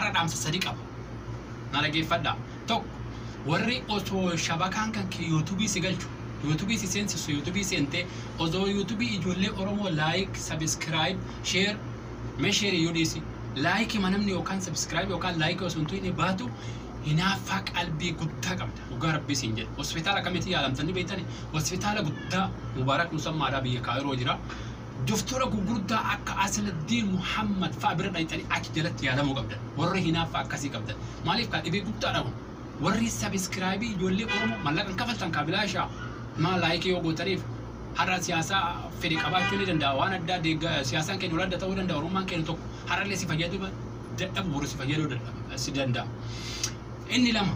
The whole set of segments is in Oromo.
har'a dhaamsa sadii qaba na dhageeffadha tokko warri osoo shabakaan kan YouTube si galchu YouTube si seensisu YouTube seente osoo YouTube ijoollee Oromoo like subscribe share me share yodisi like manamni yookaan subscribe yookaan like osoo tuini baatu hinaafa qalbii guddaa qabda dhugaa rabbii siin jedhe hospitaala kamitti yaalamtanii beektanii hospitaala guddaa Mubaarak Musammaadhaa biyya Kaayiroo jira دكتور غوغوردا اكا اسلدين محمد فابر دايتني اكي جلت يالمو قبدا وري هنا فاكاسي قبدا مالك كا دبي غوتا داو وري سبسكرايب يولي اورمو مالك كفلتن كابلاشا ما لايك يو غوتريف هرا سياسه فريق اباكيني دندا وانا دا ديغ سياسه كين ولدا تو دندا رومان كين تو هرا لي سيفاجادو دب وري سيفاجادو سيدندا اني لما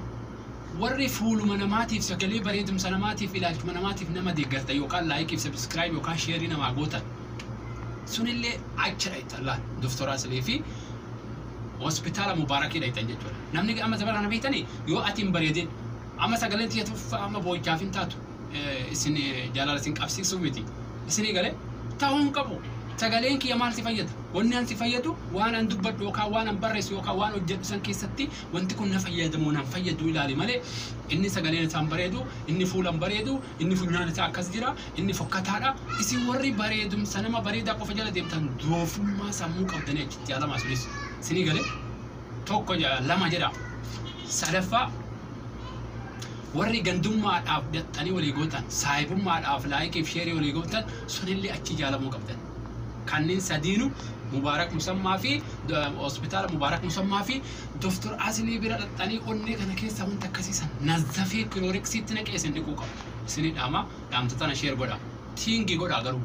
وري فول مناماتي في سكلي بريدم سنماتي في علاج مناماتي في نما ديغرتا يوكال لايك سبسكرايب يوكال شيرينا ما غوتا سون اللي عجرت الله دكتور اسلي في hospitaala Mubaarakii dhaytan jechuudha namni amma zabarana beeytani yoo atiin bareedin amma sagalentii yatuuf amma boochaafin taatu isin jaalala isin qabsiisuu miti isin galee taa'uun qabu sagaleen kiyya maal si fayyada wanni an si fayyadu waan an dubbadhu yookaan waan an barreessu yookaan waan hojjedhu san keessatti wanti kun na fayyadamu nan fayyadu ilaali malee inni sagaleen isaan bareedu inni fuulan bareedu inni funyaan isaa akkas jira inni fokkataadha isin warri bareedumsa nama bareedaa qofa jala deemtan doofummaa sammuu qabdanii achitti yaalamaa sunis sini gale tokko lama jedha sadaffaa warri gandummaadhaaf dattanii walii gootan saayibummaadhaaf laayikiif sheerii walii gootan sunillee achi jaalamuu qabdan kanneen sadiinu Mubaarak Musammaa fi hospitaala Mubaarak Musammaa fi Dr. Asli bira dattanii onnee kana keessa wanta akkasiisan nazafee kilooriksiitti naqee isin dhiquu qabu isinii dhaama dhaamtatana sheer godha tiingi godha garuu